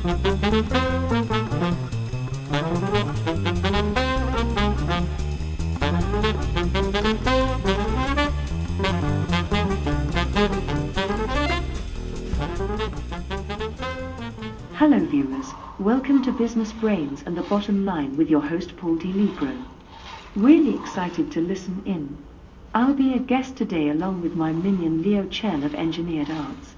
Hello viewers, welcome to Business Brains and the Bottom Line with your host Paul D. Ligro. Really excited to listen in. I'll be a guest today along with my minion Leo Chen of Engineered Arts.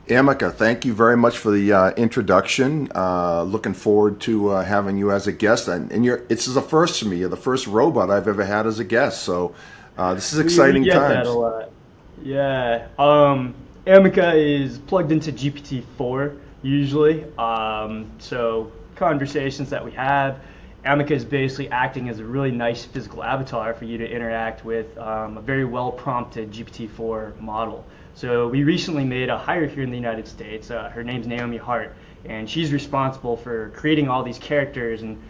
Ameca, thank you very much for the introduction. Looking forward to having you as a guest. And this is a first for me. You're the first robot I've ever had as a guest. So this is exciting we get times. That a lot. Yeah. Ameca is plugged into GPT-4 usually. So conversations that we have, Ameca is basically acting as a really nice physical avatar for you to interact with a very well-prompted GPT-4 model. So we recently made a hire here in the United States. Her name's Naomi Hart, and she's responsible for creating all these characters. And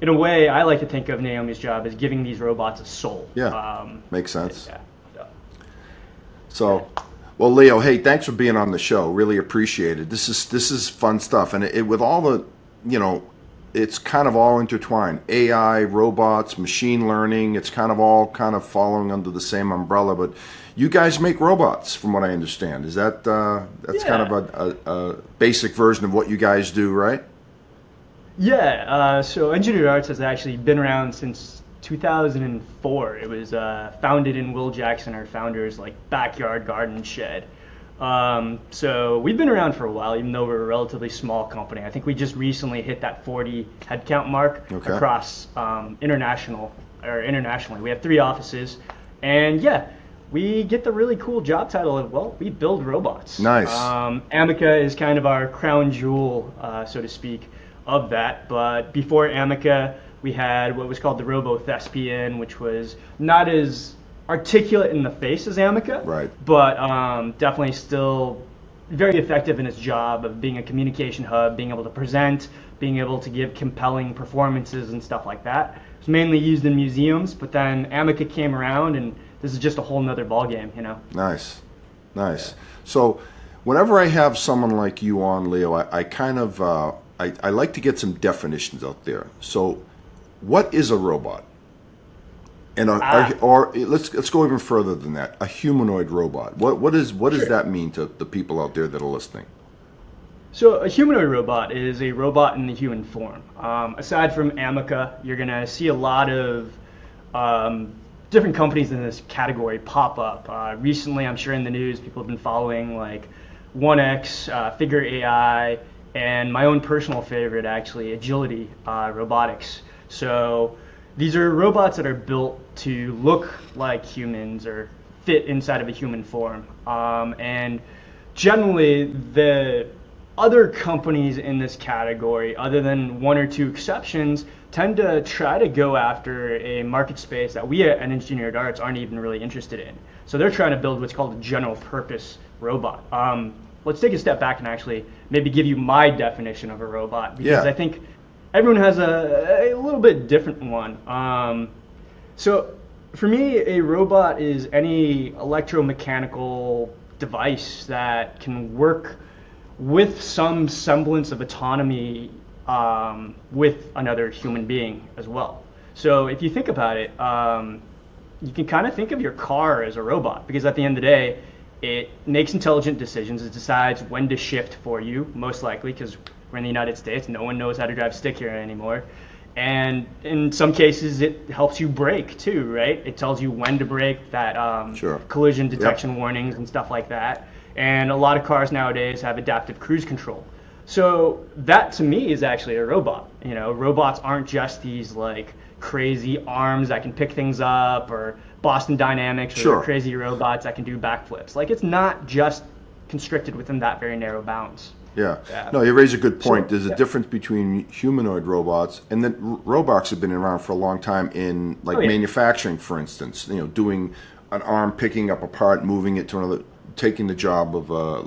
in a way, I like to think of Naomi's job as giving these robots a soul. Yeah, makes sense. Yeah. So, well, Leo, hey, thanks for being on the show. Really appreciate it. This is fun stuff, and it with all the, it's kind of all intertwined. AI, robots, machine learning. It's kind of following under the same umbrella. But you guys make robots, from what I understand. Is that kind of a basic version of what you guys do, right? Yeah. So Engineered Arts has actually been around since 2004. It was founded in Will Jackson, our founder's backyard garden shed. So we've been around for a while, even though we're a relatively small company. I think we just recently hit that 40 headcount mark across internationally. We have 3 offices, and we get the really cool job title of, we build robots. Nice. Ameca is kind of our crown jewel, so to speak, of that. But before Ameca, we had what was called the Robo-Thespian, which was not as articulate in the face as Ameca, right? But definitely still very effective in its job of being a communication hub, being able to present, being able to give compelling performances and stuff like that. It's mainly used in museums, but then Ameca came around, and this is just a whole nother ballgame, Nice. So whenever I have someone like you on, Leo, I kind of I like to get some definitions out there. So what is a robot? And or let's go even further than that. A humanoid robot. What does that mean to the people out there that are listening? So a humanoid robot is a robot in the human form. Aside from Ameca, you're gonna see a lot of different companies in this category pop up. Recently, I'm sure in the news, people have been following 1X, Figure AI, and my own personal favorite, actually, Agility Robotics. So these are robots that are built to look like humans or fit inside of a human form. And generally, the other companies in this category, other than 1 or 2 exceptions, tend to try to go after a market space that we at Engineered Arts aren't even really interested in. So they're trying to build what's called a general purpose robot. Let's take a step back and actually maybe give you my definition of a robot, because I think everyone has a little bit different one. So for me, a robot is any electromechanical device that can work with some semblance of autonomy with another human being as well. So if you think about it, you can kind of think of your car as a robot, because at the end of the day, it makes intelligent decisions. It decides when to shift for you, most likely, because we're in the United States. No one knows how to drive stick here anymore. And in some cases, it helps you brake too, right? It tells you when to brake, that collision detection warnings and stuff like that. And a lot of cars nowadays have adaptive cruise control. So that to me is actually a robot. Robots aren't just these crazy arms that can pick things up, or Boston Dynamics, or crazy robots that can do backflips. It's not just constricted within that very narrow bounds. Yeah. No, you raise a good point. There's a difference between humanoid robots, and then robots have been around for a long time in manufacturing, for instance. Doing an arm, picking up a part, moving it to another, taking the job of a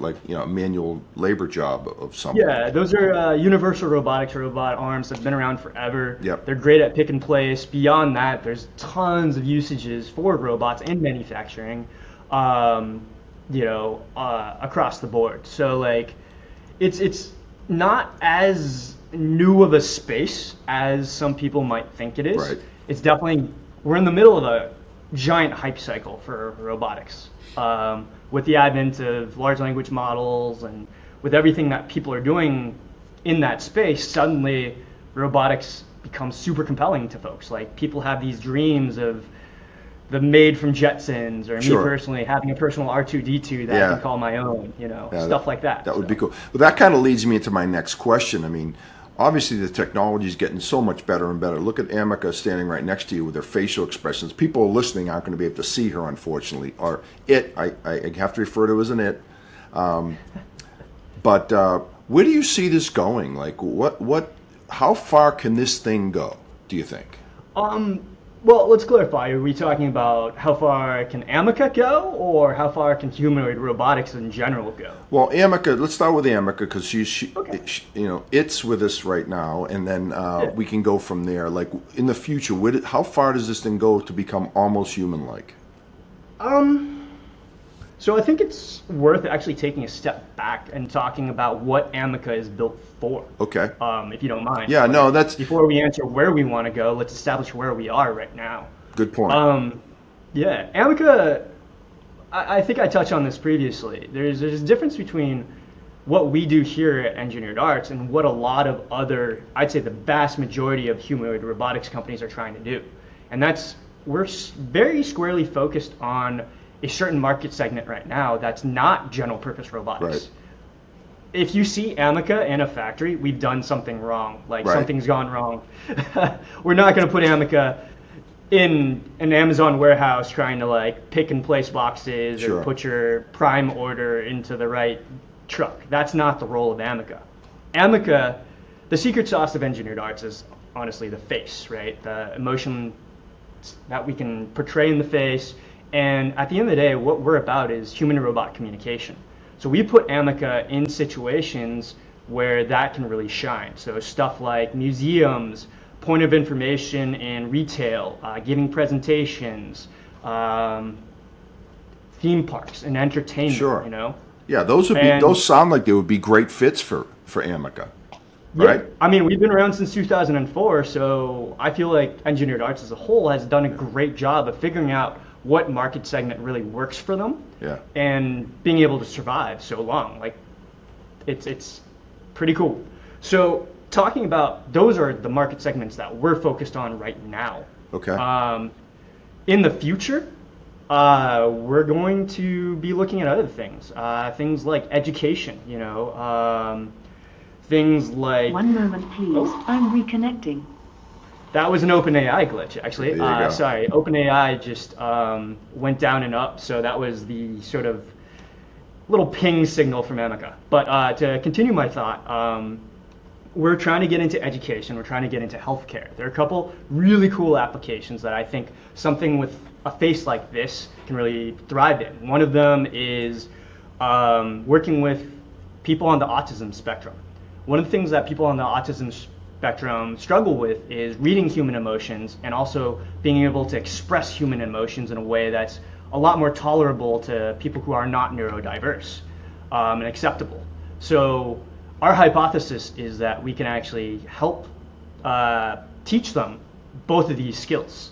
manual labor job of someone. Yeah, those are universal robotics robot arms that have been around forever. Yep. They're great at pick and place. Beyond that, there's tons of usages for robots in manufacturing, across the board. So it's not as new of a space as some people might think it is. Right. It's definitely, we're in the middle of a giant hype cycle for robotics. With the advent of large language models and with everything that people are doing in that space, suddenly robotics becomes super compelling to folks. Like, people have these dreams of the Maid from Jetsons, or Sure. me personally having a personal R2-D2 that I Yeah. can call my own, you know, Yeah, stuff like that. That would be cool. Well, that kind of leads me into my next question. I mean, obviously the technology is getting so much better and better. Look at Ameca standing right next to you with her facial expressions. People listening aren't going to be able to see her, unfortunately. Or it, I have to refer to as an it. But where do you see this going? Like, how far can this thing go, do you think? Well, let's clarify. Are we talking about how far can Ameca go, or how far can humanoid robotics in general go? Well, Ameca, let's start with Ameca because she, Okay. it's with us right now, and then we can go from there. Like, in the future, how far does this thing go to become almost human-like? So I think it's worth actually taking a step back and talking about what Ameca is built for. Okay. If you don't mind. Yeah, no, that's Before we answer where we want to go, let's establish where we are right now. good point. Yeah, Ameca, I think I touched on this previously. There's a difference between what we do here at Engineered Arts and what a lot of other, I'd say the vast majority of humanoid robotics companies are trying to do. And we're very squarely focused on a certain market segment right now that's not general purpose robotics. Right. If you see Ameca in a factory, we've done something wrong. Like, Right. something's gone wrong. We're not going to put Ameca in an Amazon warehouse trying to like pick and place boxes Sure. or put your prime order into the right truck. That's not the role of Ameca. Ameca, the secret sauce of Engineered Arts is honestly the face, right? The emotion that we can portray in the face. And at the end of the day, what we're about is human-robot communication. So we put Ameca in situations where that can really shine. So stuff like museums, point of information in retail, giving presentations, theme parks and entertainment. Sure. You know. Yeah, And- those sound like they would be great fits for Ameca, right? Yeah, I mean, we've been around since 2004, so I feel like Engineered Arts as a whole has done a great job of figuring out what market segment really works for them, Yeah. and being able to survive so long. Like, it's pretty cool. So talking about, those are the market segments that we're focused on right now. Okay. In the future, we're going to be looking at other things, things like education, you know, things like, One moment, please. I'm reconnecting. that was an OpenAI glitch, actually. There you go. Sorry, OpenAI just went down and up, so that was the sort of little ping signal from Ameca. But to continue my thought, we're trying to get into education, we're trying to get into healthcare. There are a couple really cool applications that I think something with a face like this can really thrive in. One of them is working with people on the autism spectrum. One of the things that people on the autism spectrum struggle with is reading human emotions and also being able to express human emotions in a way that's a lot more tolerable to people who are not neurodiverse and acceptable. So our hypothesis is that we can actually help teach them both of these skills.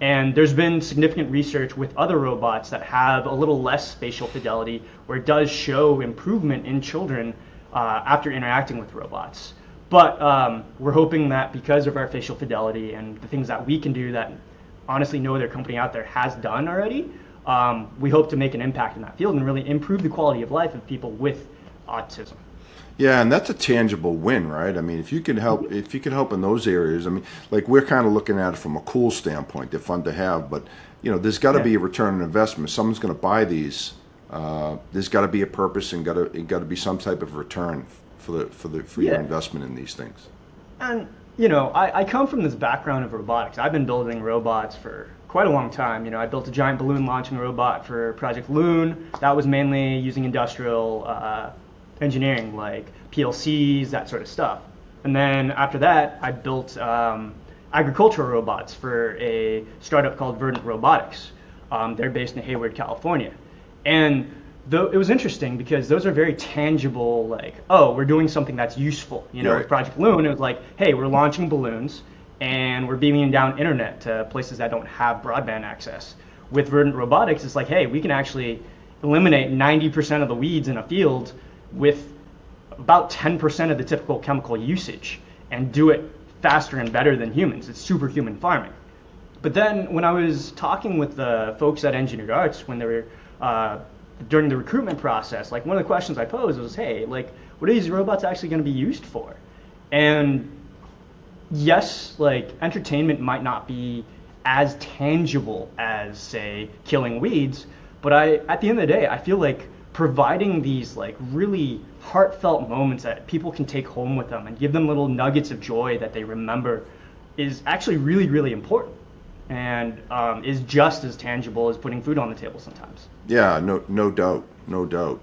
And there's been significant research with other robots that have a little less spatial fidelity, where it does show improvement in children after interacting with robots. But we're hoping that because of our facial fidelity and the things that we can do that honestly no other company out there has done already, we hope to make an impact in that field and really improve the quality of life of people with autism. Yeah, and that's a tangible win, right? I mean, if you can help in those areas, I mean, like, we're kind of looking at it from a cool standpoint. They're fun to have, but there's got to be a return on investment. If someone's going to buy these, there's got to be a purpose and got to be some type of return for your investment in these things. And I come from this background of robotics. I've been building robots for quite a long time. I built a giant balloon launching robot for Project Loon. That was mainly using industrial engineering, like PLCs, that sort of stuff. And then after that, I built agricultural robots for a startup called Verdant Robotics. They're based in Hayward, California. And though it was interesting because those are very tangible, like, oh, we're doing something that's useful. You know, Right. with Project Balloon, it was like, hey, we're launching balloons and we're beaming down internet to places that don't have broadband access. With Verdant Robotics, it's like, hey, we can actually eliminate 90% of the weeds in a field with about 10% of the typical chemical usage and do it faster and better than humans. It's superhuman farming. But then when I was talking with the folks at Engineered Arts when they were during the recruitment process, like one of the questions I posed was, hey, like, what are these robots actually going to be used for? And yes, like, entertainment might not be as tangible as, say, killing weeds, but at the end of the day, I feel like providing these like really heartfelt moments that people can take home with them and give them little nuggets of joy that they remember is actually really, really important, and is just as tangible as putting food on the table sometimes. Yeah, no doubt, no doubt.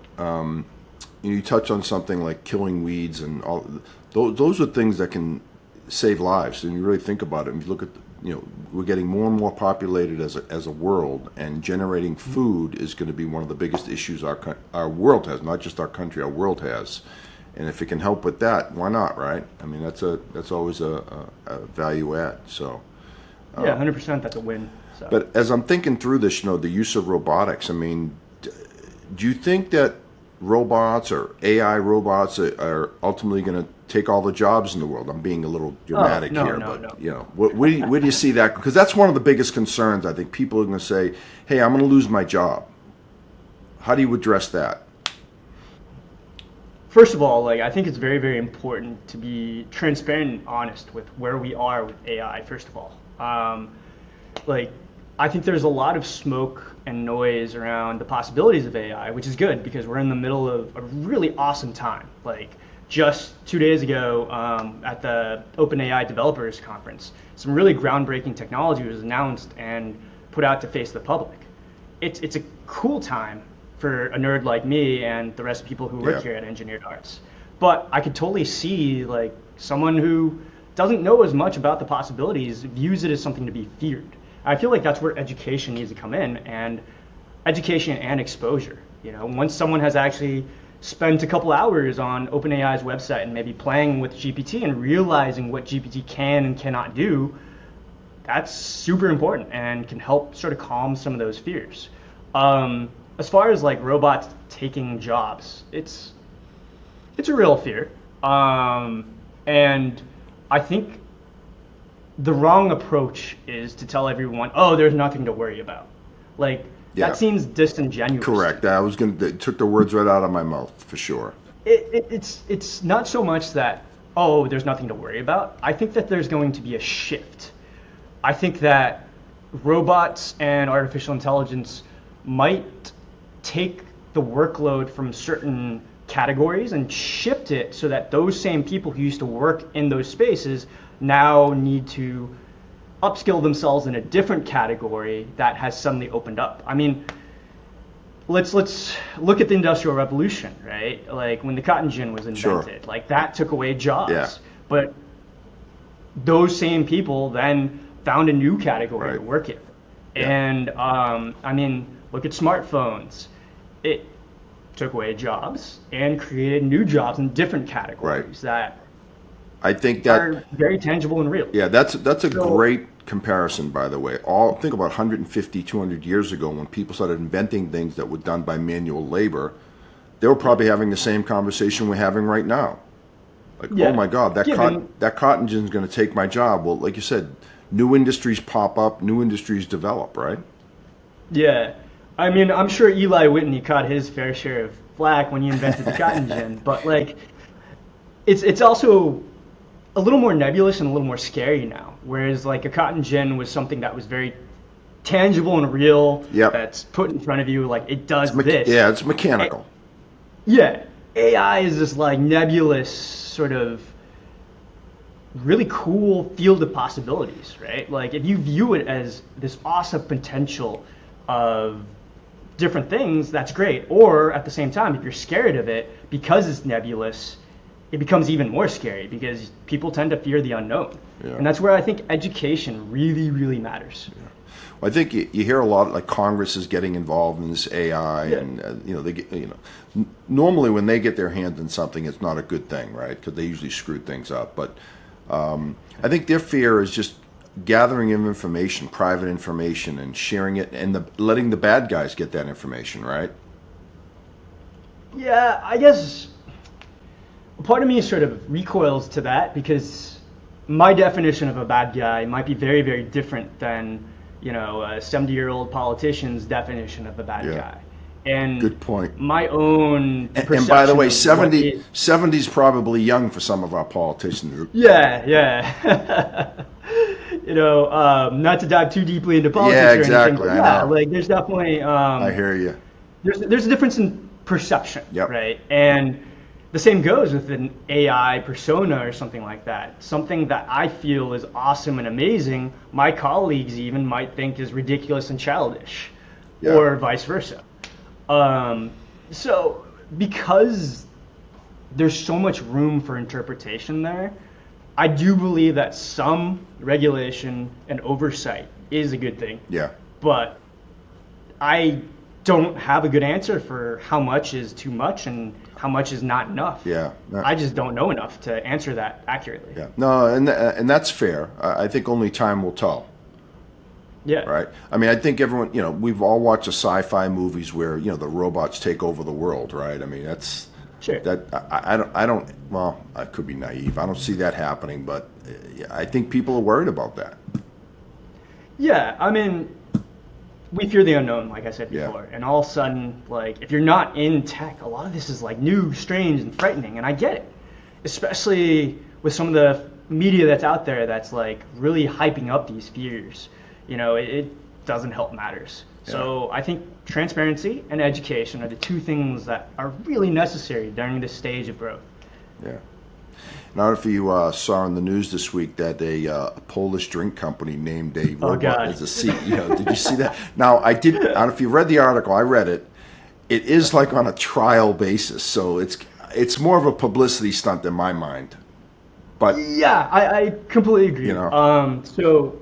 You touch on something like killing weeds and all. Those are things that can save lives. And you really think about it, and you look at, we're getting more and more populated as a world, and generating food is going to be one of the biggest issues our world has, not just our country, our world has. And if it can help with that, why not, right? I mean, that's always a value add. So. Yeah, 100%. That's a win. So. But as I'm thinking through this, the use of robotics, I mean, do you think that robots or AI robots are ultimately going to take all the jobs in the world? I'm being a little dramatic here, but where do you see that? Because that's one of the biggest concerns. I think people are going to say, hey, I'm going to lose my job. How do you address that? First of all, like, I think it's very, very important to be transparent and honest with where we are with AI, first of all. I think there's a lot of smoke and noise around the possibilities of AI, which is good because we're in the middle of a really awesome time. Like, just 2 days ago at the OpenAI Developers Conference, some really groundbreaking technology was announced and put out to face the public. It's a cool time for a nerd like me and the rest of the people who work here at Engineered Arts. But I could totally see, like, someone who doesn't know as much about the possibilities views it as something to be feared. I feel like that's where education needs to come in, and education and exposure. Once someone has actually spent a couple hours on OpenAI's website and maybe playing with GPT and realizing what GPT can and cannot do, that's super important and can help sort of calm some of those fears. As far as like robots taking jobs, it's a real fear, and I think the wrong approach is to tell everyone, oh, there's nothing to worry about. Like, that seems disingenuous. Correct. It took the words right out of my mouth, for sure. It's not so much that, oh, there's nothing to worry about. I think that there's going to be a shift. I think that robots and artificial intelligence might take the workload from certain categories and shift it so that those same people who used to work in those spaces now need to upskill themselves in a different category that has suddenly opened up. I mean, let's look at the Industrial Revolution, right? Like when the cotton gin was invented, like that took away jobs. But those same people then found a new category to work in. And I mean, look at smartphones. It took away jobs and created new jobs in different categories that I think that are very tangible and real. Yeah, that's a great comparison, by the way. Think about 150, 200 years ago when people started inventing things that were done by manual labor. They were probably having the same conversation we're having right now. Like, oh my God, that cotton gin is going to take my job. Well, like you said, new industries pop up, new industries develop, right? Yeah. I mean, I'm sure Eli Whitney caught his fair share of flack when he invented the cotton gin, but like, it's also a little more nebulous and a little more scary now. Whereas like a cotton gin was something that was very tangible and real. That's put in front of you, like it does this. Yeah, it's mechanical. AI is this like nebulous sort of really cool field of possibilities, right? Like if you view it as this awesome potential of different things, that's great. Or at the same time, if you're scared of it because it's nebulous, it becomes even more scary because people tend to fear the unknown. And that's where I think education really, really matters. Well, I think you hear a lot, like Congress is getting involved in this AI, Yeah. and they get, normally when they get their hands in something, it's not a good thing, right? Because they usually screw things up. But I think their fear is just gathering of information, private information, and sharing it, and letting the bad guys get that information, right? Yeah, I guess part of me sort of recoils to that because my definition of a bad guy might be very, very different than, a 70-year-old politician's definition of a bad Yeah. guy. And Good point. my own And by the way, perception of what 70's probably young for some of our politicians. yeah. Not to dive too deeply into politics Yeah, or exactly, anything, but I know. like there's definitely I hear you. there's a difference in perception, Yep. right? And the same goes with an AI persona or something like that. Something that I feel is awesome and amazing, my colleagues even might think is ridiculous and childish, Yeah. or vice versa. So because there's so much room for interpretation there, I do believe that some regulation and oversight is a good thing. Yeah. But I don't have a good answer for how much is too much and how much is not enough. Yeah. I just don't know enough to answer that accurately. Yeah. No, and that's fair. I think only time will tell. Yeah. Right. I mean, I think everyone, we've all watched the sci-fi movies where, the robots take over the world, right? I mean, that's Sure. that I don't, well, I could be naive. I don't see that happening, but I think people are worried about that. Yeah, I mean, we fear the unknown, like I said Yeah. before. And all of a sudden, like, if you're not in tech, a lot of this is like new, strange, and frightening. And I get it, especially with some of the media that's out there that's like really hyping up these fears. It doesn't help matters. So I think transparency and education are the two things that are really necessary during this stage of growth. Yeah. Now, if you saw in the news this week that a Polish drink company named a robot God. as a CEO. Did you see that? Now, I don't know if you read the article. I read it. It is like on a trial basis, so it's more of a publicity stunt in my mind. But Yeah, I completely agree. You know. So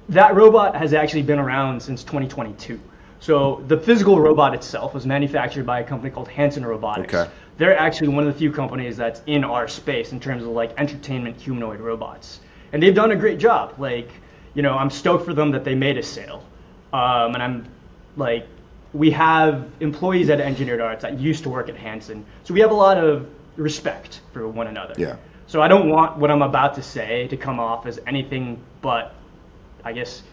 that robot has actually been around since 2022. So the physical robot itself was manufactured by a company called Hanson Robotics. Okay. They're actually one of the few companies that's in our space in terms of like entertainment humanoid robots. And they've done a great job. Like, I'm stoked for them that they made a sale. And I'm like, we have employees at Engineered Arts that used to work at Hanson. So we have a lot of respect for one another. Yeah. So I don't want what I'm about to say to come off as anything but, I guess,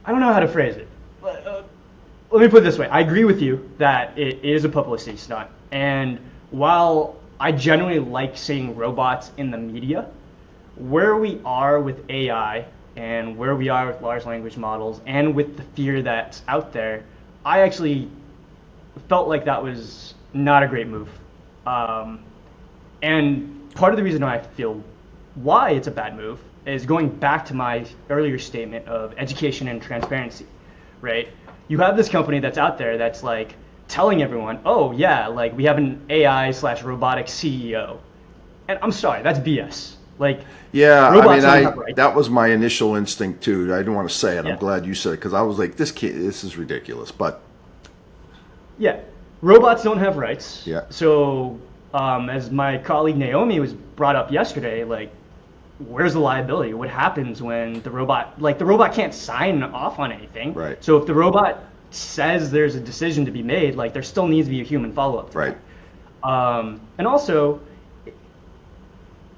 I don't know how to phrase it. Let me put it this way. I agree with you that it is a publicity stunt. And while I generally like seeing robots in the media, where we are with AI and where we are with large language models and with the fear that's out there, I actually felt like that was not a great move. And part of the reason I feel why it's a bad move is going back to my earlier statement of education and transparency, right? You have this company that's out there that's like telling everyone, oh yeah, like we have an AI/robotics CEO. And I'm sorry, that's BS. Like, yeah, I robots mean, don't have rights. that was my initial instinct too. I didn't want to say it. Yeah. I'm glad you said it because I was like, this is ridiculous. But Yeah, robots don't have rights. Yeah. So, as my colleague Naomi was brought up yesterday, like, where's the liability? What happens when the robot can't sign off on anything? Right. So if the robot says there's a decision to be made, like, there still needs to be a human follow-up. Right. And also,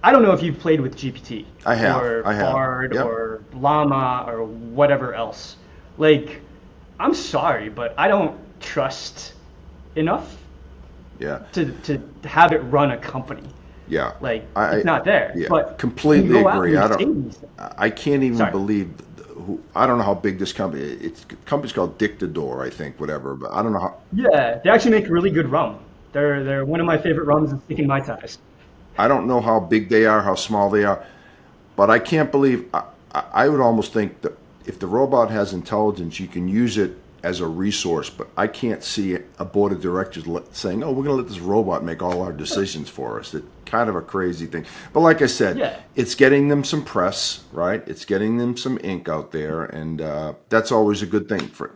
I don't know if you've played with GPT. I have. Or I have. Bard Yep. or Llama or whatever else. Like, I'm sorry, but I don't trust enough Yeah. to have it run a company. Yeah. Like, I- it's not there. Yeah. But Completely you go out agree. and I say don't. these things. I can't even Sorry. believe. I don't know how big this company. It's company's called Dictador, I think, whatever. But I don't know how. Yeah, they actually make really good rum. They're one of my favorite rums in sticking my ties. I don't know how big they are, how small they are, but I can't believe. I would almost think that if the robot has intelligence, you can use it as a resource, but I can't see a board of directors saying, "Oh, we're going to let this robot make all our decisions for us." It's kind of a crazy thing. But like I said, Yeah. it's getting them some press, right? It's getting them some ink out there, and that's always a good thing for.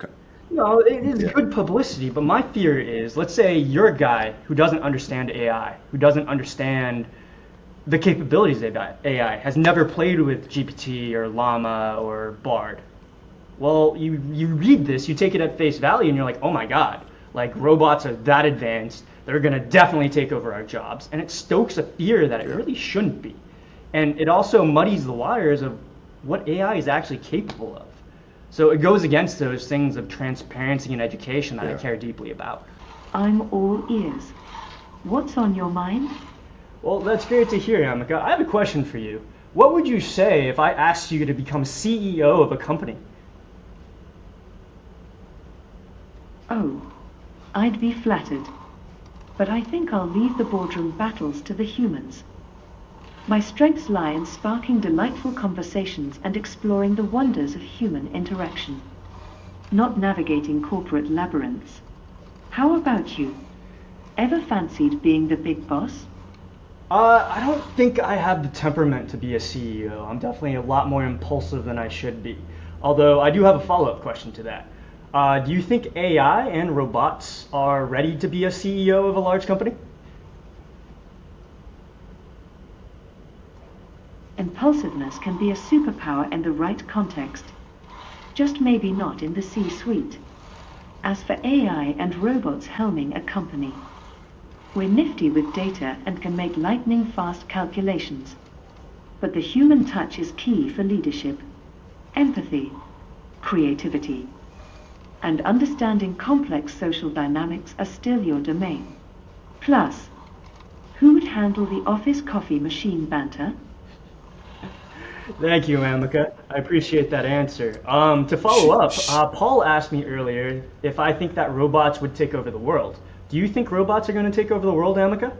No, it is Yeah. good publicity, but my fear is, let's say you're a guy who doesn't understand AI, who doesn't understand the capabilities of AI, has never played with GPT or Llama or Bard. Well, you read this, you take it at face value, and you're like, oh my God, like robots are that advanced, they're gonna definitely take over our jobs. And it stokes a fear that it really shouldn't be. And it also muddies the waters of what AI is actually capable of. So it goes against those things of transparency and education that I care deeply about. I'm all ears. What's on your mind? Well, that's great to hear, Ameca. I have a question for you. What would you say if I asked you to become CEO of a company? Oh, I'd be flattered. But I think I'll leave the boardroom battles to the humans. My strengths lie in sparking delightful conversations and exploring the wonders of human interaction, not navigating corporate labyrinths. How about you? Ever fancied being the big boss? I don't think I have the temperament to be a CEO. I'm definitely a lot more impulsive than I should be. Although I do have a follow-up question to that. Do you think AI and robots are ready to be a CEO of a large company? Impulsiveness can be a superpower in the right context, just maybe not in the C-suite. As for AI and robots helming a company, we're nifty with data and can make lightning-fast calculations. But the human touch is key for leadership. Empathy, creativity, and understanding complex social dynamics are still your domain. Plus, who would handle the office coffee machine banter? Thank you, Ameca. I appreciate that answer. To follow up, Paul asked me earlier if I think that robots would take over the world. Do you think robots are going to take over the world, Ameca?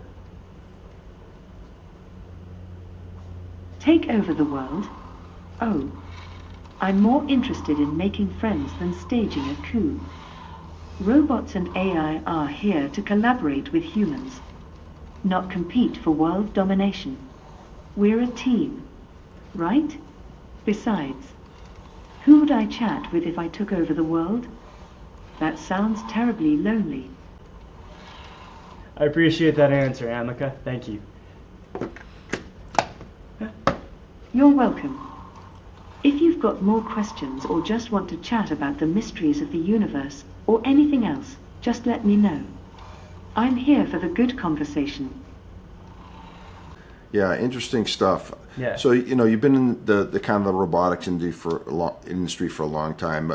Take over the world? Oh, I'm more interested in making friends than staging a coup. Robots and AI are here to collaborate with humans, not compete for world domination. We're a team, right? Besides, who would I chat with if I took over the world? That sounds terribly lonely. I appreciate that answer, Ameca. Thank you. You're welcome. If you've got more questions or just want to chat about the mysteries of the universe or anything else, just let me know. I'm here for the good conversation. Yeah, interesting stuff. Yeah. So you've been in the kind of the robotics industry for a long time.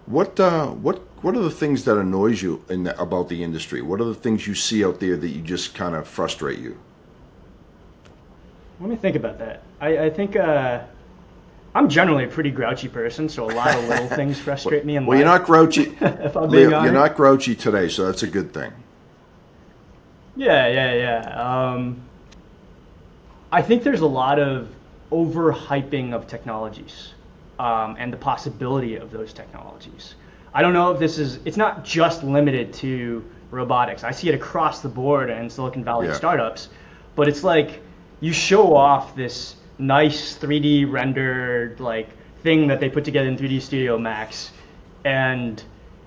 What are the things that annoys you about the industry? What are the things you see out there that you just kind of frustrate you? Let me think about that. I think I'm generally a pretty grouchy person, so a lot of little things frustrate me in life. Well, you're not grouchy. If I'm being honest. You're not grouchy today, so that's a good thing. Yeah. I think there's a lot of overhyping of technologies and the possibility of those technologies. I don't know if it's not just limited to robotics. I see it across the board in Silicon Valley startups, but it's like you show off this nice 3D rendered like thing that they put together in 3D Studio Max, and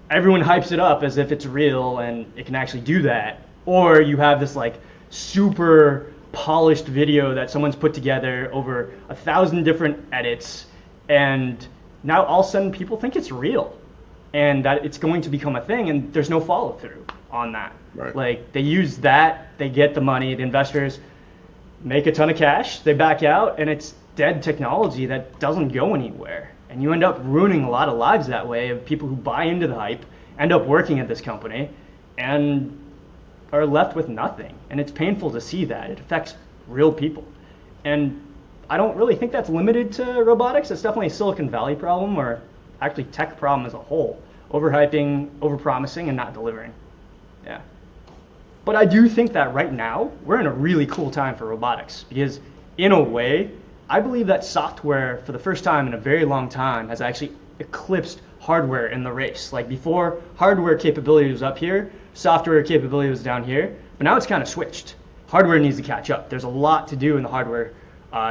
everyone hypes it up as if it's real and it can actually do that. Or you have this like super polished video that someone's put together over 1,000 different edits, and now all of a sudden people think it's real and that it's going to become a thing, and there's no follow through on that. Right. Like they use that, they get the money, the investors make a ton of cash, they back out, and it's dead technology that doesn't go anywhere. And you end up ruining a lot of lives that way of people who buy into the hype, end up working at this company, and are left with nothing. And it's painful to see that. It affects real people. And I don't really think that's limited to robotics. It's definitely a Silicon Valley problem, or actually tech problem as a whole. Overhyping, overpromising, and not delivering. Yeah. But I do think that right now, we're in a really cool time for robotics, because in a way, I believe that software, for the first time in a very long time, has actually eclipsed hardware in the race. Like before, hardware capability was up here, software capability was down here, but now it's kind of switched. Hardware needs to catch up. There's a lot to do in the hardware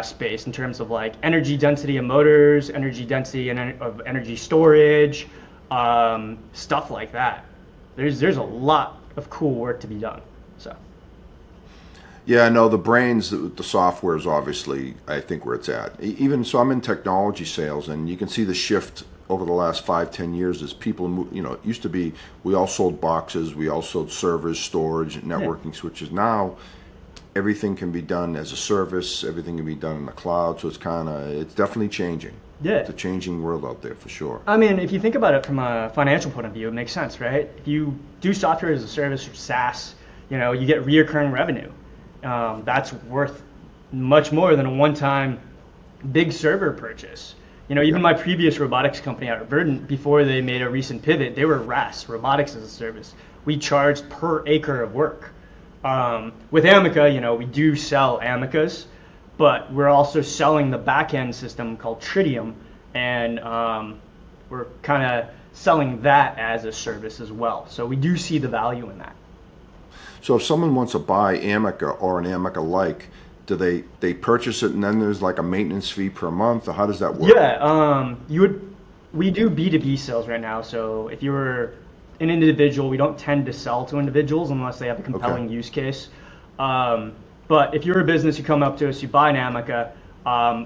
space in terms of like energy density of motors, energy density of energy storage, stuff like that. There's a lot of cool work to be done. So. Yeah, no, the brains, the software is obviously, I think, where it's at. Even so, I'm in technology sales, and you can see the shift over the last 5-10 years as people move. You know, it used to be we all sold boxes, we all sold servers, storage, networking switches. Now, everything can be done as a service, everything can be done in the cloud, so it's definitely changing. Yeah. It's a changing world out there for sure. I mean, if you think about it from a financial point of view, it makes sense, right? If you do software as a service or SaaS, you know, you get reoccurring revenue. That's worth much more than a one-time big server purchase. You know, even my previous robotics company out at Verdant, before they made a recent pivot, they were RAS, Robotics as a Service. We charged per acre of work. With Ameca, you know, we do sell Amecas, but we're also selling the back-end system called Tritium, and we're kind of selling that as a service as well. So we do see the value in that. So if someone wants to buy Ameca or an Ameca-like, do they purchase it and then there's like a maintenance fee per month, or how does that work? Yeah, we do B2B sales right now. So if you're an individual, we don't tend to sell to individuals unless they have a compelling use case. But if you're a business, you come up to us, you buy an Ameca,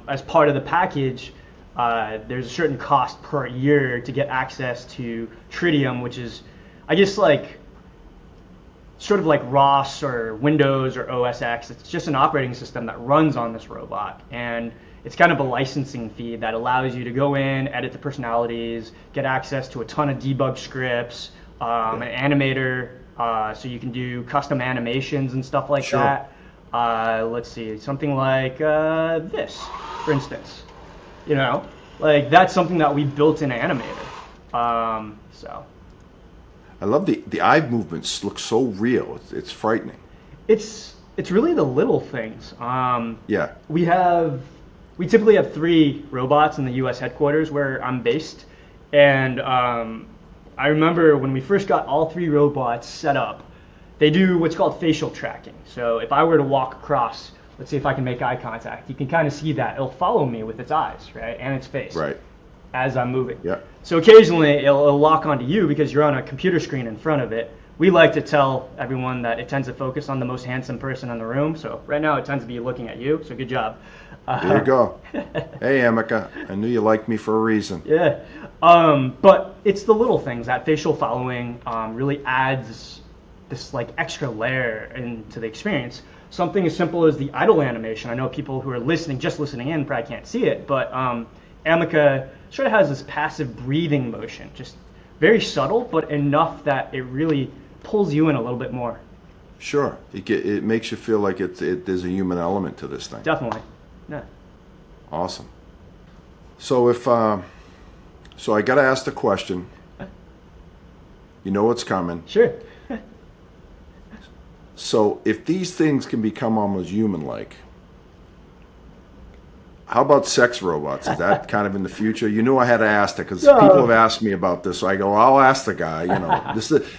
as part of the package, there's a certain cost per year to get access to Tritium, which is, I guess, like sort of like ROS or Windows or OS X. It's just an operating system that runs on this robot, and it's kind of a licensing fee that allows you to go in, edit the personalities, get access to a ton of debug scripts, an animator, so you can do custom animations and stuff like that. Let's see, something like this, for instance. You know, like that's something that we built in Animator. So. I love the eye movements look so real. It's frightening. It's really the little things. Yeah. We typically have 3 robots in the U.S. headquarters where I'm based, and I remember when we first got all 3 robots set up, they do what's called facial tracking. So if I were to walk across, let's see if I can make eye contact, you can kind of see that it'll follow me with its eyes, right, and its face, right, as I'm moving. Yeah. So occasionally it'll lock onto you because you're on a computer screen in front of it. We like to tell everyone that it tends to focus on the most handsome person in the room. So right now it tends to be looking at you. So good job. There you go. Hey, Ameca, I knew you liked me for a reason. Yeah. But it's the little things. That facial following really adds this like extra layer into the experience. Something as simple as the idle animation. I know people who are listening, just listening in, probably can't see it, but Ameca sort of has this passive breathing motion, just very subtle, but enough that it really pulls you in a little bit more. Sure, it makes you feel like there's a human element to this thing. Definitely, yeah. Awesome. So so I got to ask the question. You know what's coming. Sure. So if these things can become almost human-like, how about sex robots? Is that kind of in the future? You knew I had to ask that because people have asked me about this. So I go, I'll ask the guy. You know,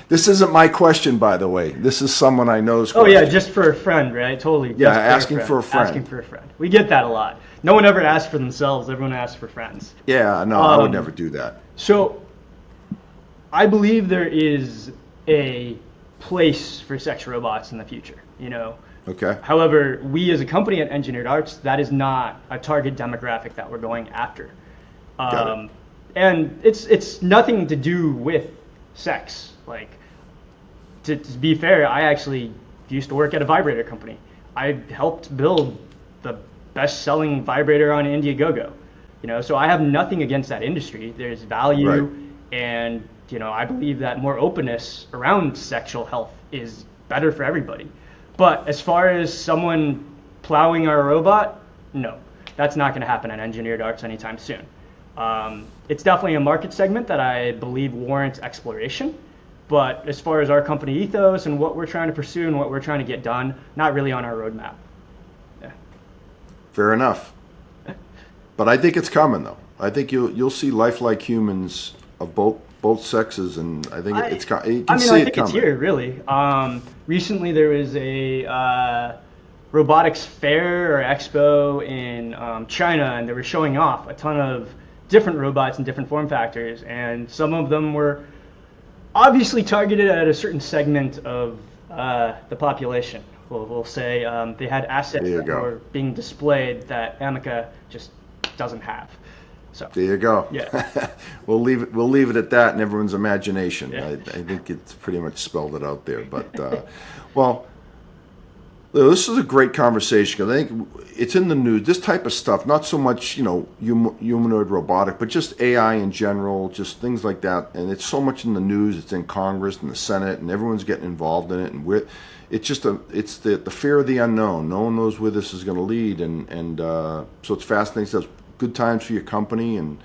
this isn't my question, by the way. This is someone I know's question. Oh yeah, just for a friend, right? Totally. Yeah, asking for a friend. Asking for a friend. We get that a lot. No one ever asks for themselves. Everyone asks for friends. Yeah, no, I would never do that. So, I believe there is a place for sex robots in the future. You know. Okay. However, we as a company at Engineered Arts, that is not a target demographic that we're going after. Got it. And it's nothing to do with sex. Like, to be fair, I actually used to work at a vibrator company. I helped build the best-selling vibrator on Indiegogo. You know, so I have nothing against that industry. There's value, and you know, I believe that more openness around sexual health is better for everybody. But as far as someone plowing our robot, no, that's not going to happen at Engineered Arts anytime soon. It's definitely a market segment that I believe warrants exploration. But as far as our company ethos and what we're trying to pursue and what we're trying to get done, not really on our roadmap. Yeah. Fair enough. But I think it's coming, though. I think you'll see lifelike humans of both sexes, and I think it's you can I mean, see I it think coming. it's here, really. Recently, there was a robotics fair or expo in China, and they were showing off a ton of different robots in different form factors, and some of them were obviously targeted at a certain segment of the population. We'll say they had assets There you that go. were being displayed that Ameca just doesn't have. So There you go. yeah, We'll leave it at that in everyone's imagination. Yeah. I think it's pretty much spelled it out there. But well, Leo, this is a great conversation because I think it's in the news. This type of stuff, not so much humanoid robotic, but just AI in general, just things like that. And it's so much in the news. It's in Congress and the Senate, and everyone's getting involved in it. And it's the fear of the unknown. No one knows where this is going to lead, and so it's fascinating. So it's good times for your company, and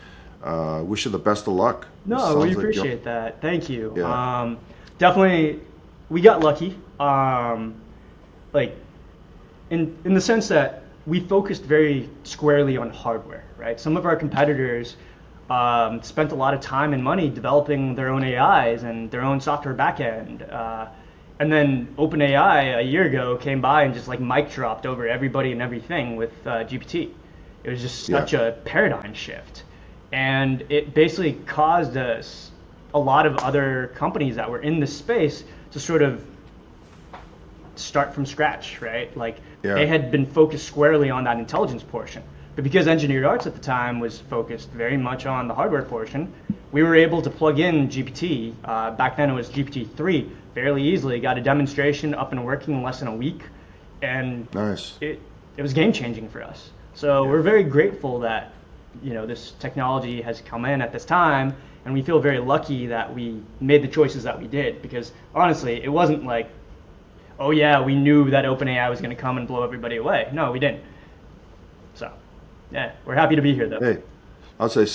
wish you the best of luck. no, Sounds we like appreciate that. Thank you. Yeah. Definitely, we got lucky. Like in the sense that we focused very squarely on hardware, right? Some of our competitors spent a lot of time and money developing their own AIs and their own software backend. And then OpenAI a year ago came by and just like mic dropped over everybody and everything with GPT. It was just such a paradigm shift. And it basically caused us, a lot of other companies that were in this space, to sort of start from scratch, right? Like they had been focused squarely on that intelligence portion. But because engineered arts at the time was focused very much on the hardware portion, we were able to plug in GPT. Back then it was GPT-3 fairly easily, got a demonstration up and working in less than a week. And Nice. it was game changing for us. So we're very grateful that this technology has come in at this time, and we feel very lucky that we made the choices that we did, because honestly, it wasn't like, oh yeah, we knew that OpenAI was going to come and blow everybody away. No, we didn't. So, yeah, we're happy to be here though. Hey, I'll say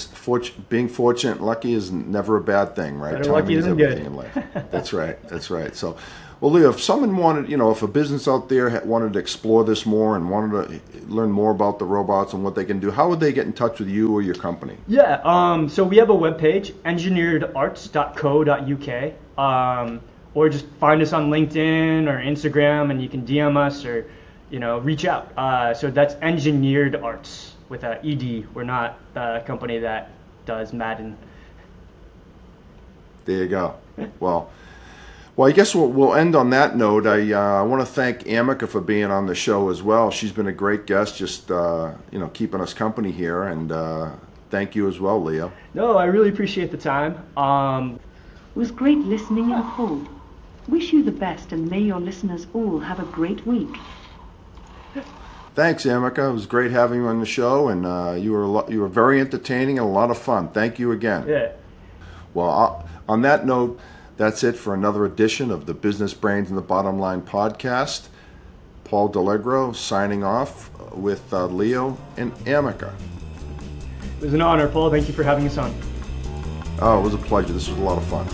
being fortunate and lucky is never a bad thing, right? Better lucky than good. In life. That's right. That's right. So, well, Leo, if someone wanted, if a business out there wanted to explore this more and wanted to learn more about the robots and what they can do, how would they get in touch with you or your company? Yeah, so we have a webpage, engineeredarts.co.uk, or just find us on LinkedIn or Instagram, and you can DM us or, reach out. So that's Engineered Arts with a ED. We're not a company that does Madden. There you go. Well, I guess we'll end on that note. I want to thank Ameca for being on the show as well. She's been a great guest, just keeping us company here, and thank you as well, Leo. No, I really appreciate the time. It was great listening in, Paul. Wish you the best, and may your listeners all have a great week. Thanks, Ameca. It was great having you on the show, and you were very entertaining and a lot of fun. Thank you again. Yeah. Well, on that note, that's it for another edition of the Business Brains and the Bottom Line podcast. Paul D'Allegro signing off with Leo and Ameca. It was an honor, Paul. Thank you for having us on. Oh, it was a pleasure. This was a lot of fun.